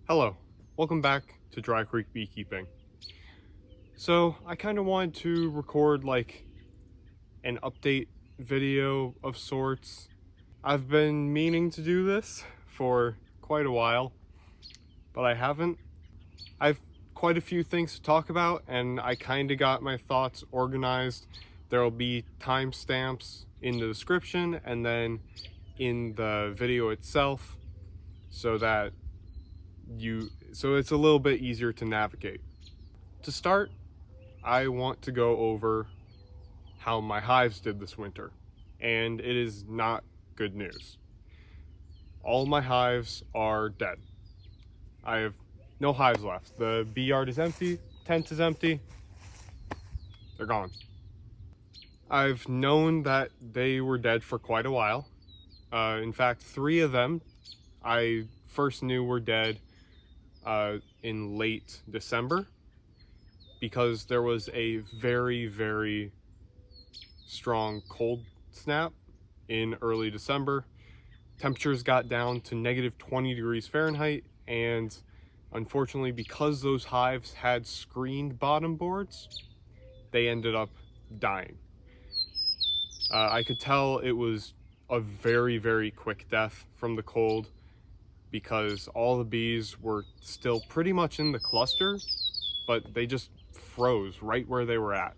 Hello, welcome back to Dry Creek Beekeeping. So I kind of wanted to record like an update video of sorts. I've been meaning to do this for quite a while, but I haven't. I've quite a few things to talk about and I kind of got my thoughts organized. There'll be timestamps in the description and then in the video itself so it's a little bit easier to navigate. To start, I want to go over how my hives did this winter, and it is not good news. All my hives are dead. I have no hives left. The bee yard is empty, tent is empty, they're gone. I've known that they were dead for quite a while. In fact, 3 of them I first knew were dead in late December, because there was a very strong cold snap in early December. Temperatures got down to negative 20 degrees Fahrenheit, and unfortunately, because those hives had screened bottom boards, they ended up dying. I could tell it was a very quick death from the cold, because all the bees were still pretty much in the cluster, but they just froze right where they were at.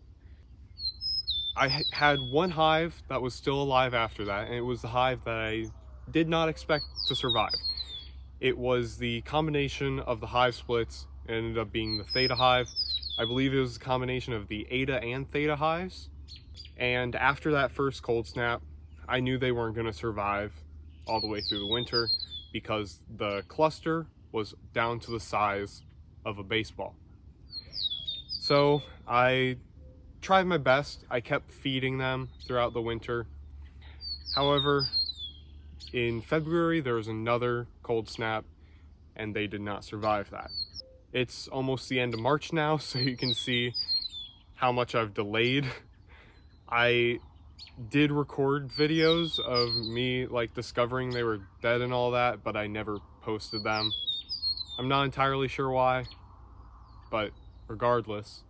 I had one hive that was still alive after that, and it was the hive that I did not expect to survive. It was the combination of the hive splits. It ended up being the Theta hive. I believe it was a combination of the Eta and Theta hives. And after that first cold snap, I knew they weren't going to survive all the way through the winter, because the cluster was down to the size of a baseball. So I tried my best. I kept feeding them throughout the winter. However, in February there was another cold snap and they did not survive that. It's almost the end of March now, so you can see how much I've delayed. I did record videos of me like discovering they were dead and all that, but I never posted them. I'm not entirely sure why, but regardless.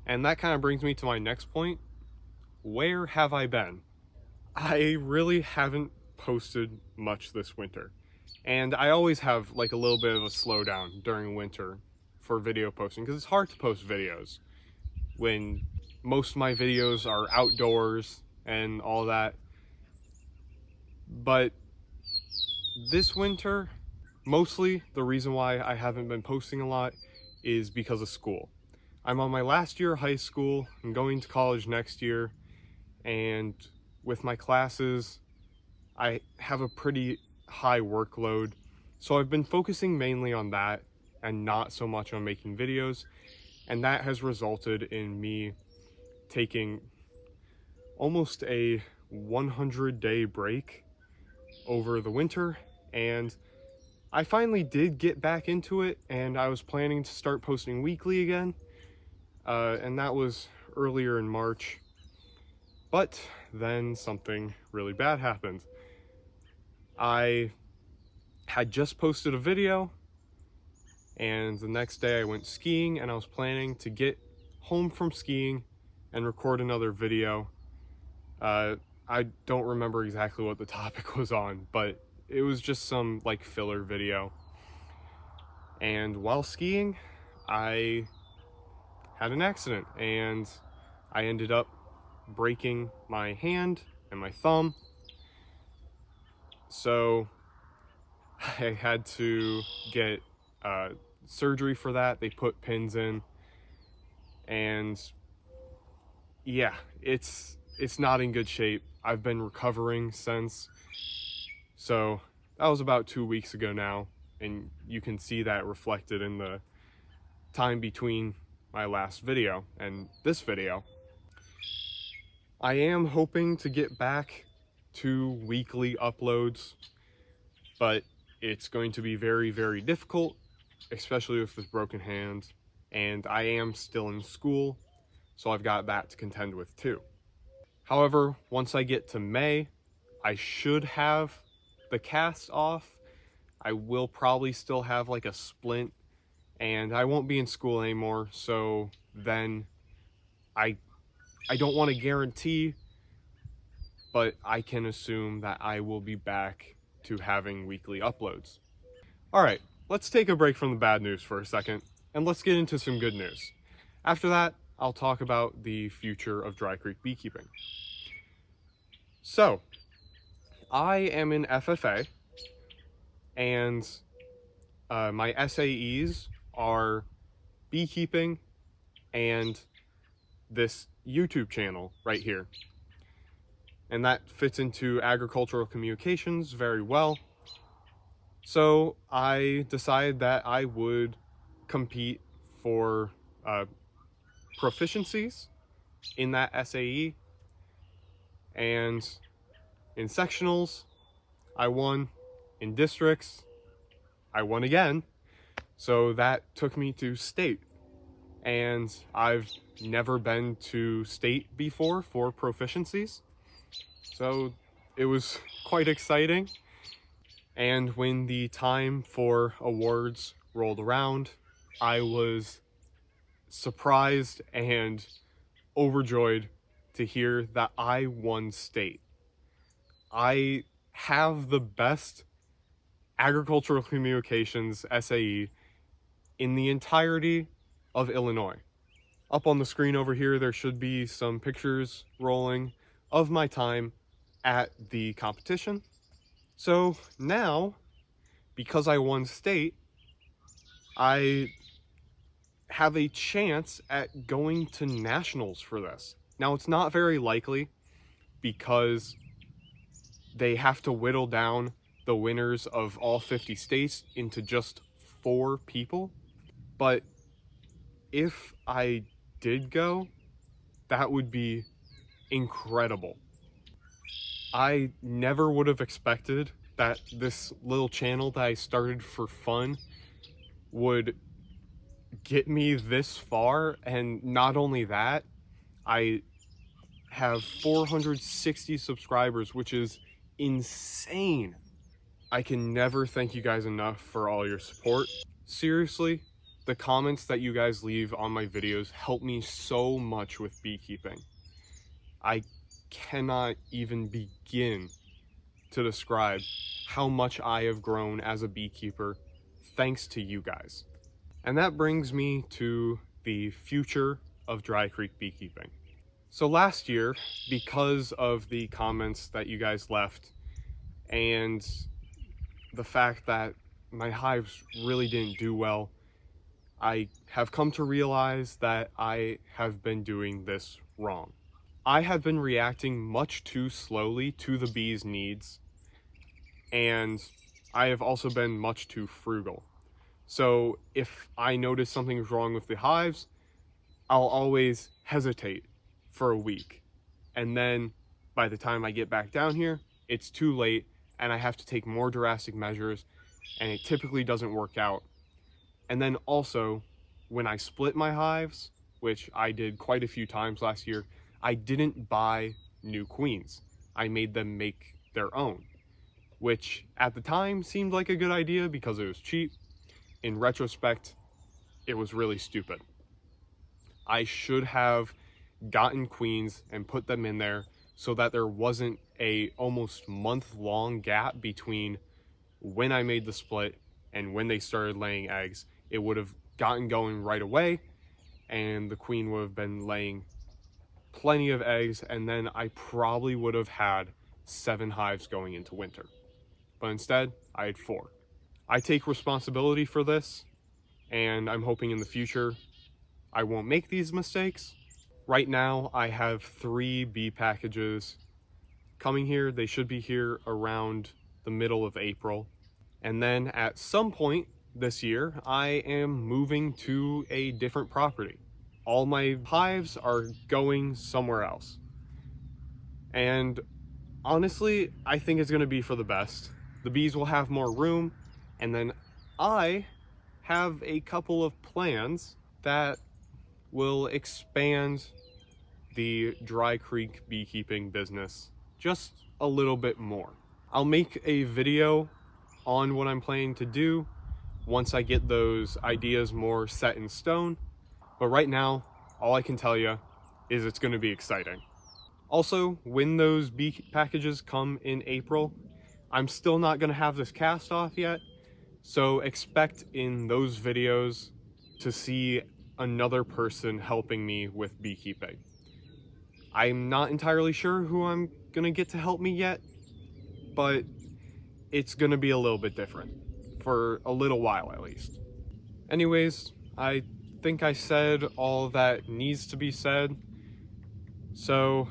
And that kind of brings me to my next point. Where have I been? I really haven't posted much this winter. And I always have like a little bit of a slowdown during winter for video posting, because it's hard to post videos when most of my videos are outdoors and all that. But this winter, mostly the reason why I haven't been posting a lot is because of school. I'm on my last year of high school. I'm going to college next year, and with my classes, I have a pretty high workload. So I've been focusing mainly on that and not so much on making videos, and that has resulted in me taking almost a 100-day break over the winter. And I finally did get back into it, and I was planning to start posting weekly again, and that was earlier in March. But then something really bad happened. I had just posted a video, and the next day I went skiing, and I was planning to get home from skiing and record another video. I don't remember exactly what the topic was on, but it was just some like filler video. And while skiing, I had an accident, and I ended up breaking my hand and my thumb. So I had to get surgery for that. They put pins in, and yeah, it's not in good shape. I've been recovering since. So that was about 2 weeks ago now, and you can see that reflected in the time between my last video and this video. I am hoping to get back to weekly uploads, but it's going to be very difficult, especially with this broken hand, and I am still in school, so I've got that to contend with too. However, once I get to May, I should have the cast off. I will probably still have like a splint, and I won't be in school anymore, so then I I don't want to guarantee, but I can assume that I will be back to having weekly uploads. All right, let's take a break from the bad news for a second, and let's get into some good news. After that, I'll talk about the future of Dry Creek beekeeping. So, I am in FFA, and my SAEs are beekeeping and this YouTube channel right here. And that fits into agricultural communications very well. So I decided that I would compete for proficiencies in that SAE, and in sectionals I won, in districts I won again, so that took me to state, and I've never been to state before for proficiencies, so it was quite exciting. And when the time for awards rolled around, I was surprised and overjoyed to hear that I won state. I have the best agricultural communications SAE in the entirety of Illinois. Up on the screen over here, there should be some pictures rolling of my time at the competition. So now, because I won state, I have a chance at going to nationals for this. Now, it's not very likely because they have to whittle down the winners of all 50 states into just 4 people. But if I did go, that would be incredible. I never would have expected that this little channel that I started for fun would get me this far, and not only that, I have 460 subscribers, which is insane. I can never thank you guys enough for all your support. Seriously, the comments that you guys leave on my videos help me so much with beekeeping. I cannot even begin to describe how much I have grown as a beekeeper thanks to you guys. And that brings me to the future of Dry Creek beekeeping. So last year, because of the comments that you guys left and the fact that my hives really didn't do well, I have come to realize that I have been doing this wrong. I have been reacting much too slowly to the bees' needs, and I have also been much too frugal. So if I notice something's wrong with the hives, I'll always hesitate for a week. And then by the time I get back down here, it's too late and I have to take more drastic measures, and it typically doesn't work out. And then also, when I split my hives, which I did quite a few times last year, I didn't buy new queens. I made them make their own, which at the time seemed like a good idea because it was cheap. In retrospect, it was really stupid. I should have gotten queens and put them in there so that there wasn't a almost month-long gap between when I made the split and when they started laying eggs. It would have gotten going right away, and the queen would have been laying plenty of eggs, and then I probably would have had 7 hives going into winter. But instead, I had 4. I take responsibility for this, and I'm hoping in the future I won't make these mistakes. Right now, I have 3 bee packages coming here. They should be here around the middle of April. And then at some point this year, I am moving to a different property. All my hives are going somewhere else. And honestly, I think it's going to be for the best. The bees will have more room, and then I have a couple of plans that will expand the Dry Creek beekeeping business just a little bit more. I'll make a video on what I'm planning to do once I get those ideas more set in stone. But right now, all I can tell you is it's going to be exciting. Also, when those bee packages come in April, I'm still not going to have this cast off yet, so expect in those videos to see another person helping me with beekeeping. I'm not entirely sure who I'm going to get to help me yet, but it's going to be a little bit different, for a little while at least. Anyways, I think I said all that needs to be said, so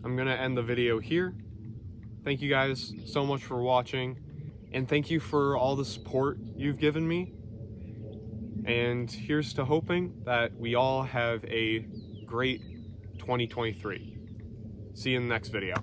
I'm going to end the video here. Thank you guys so much for watching, and thank you for all the support you've given me. And here's to hoping that we all have a great 2023. See you in the next video.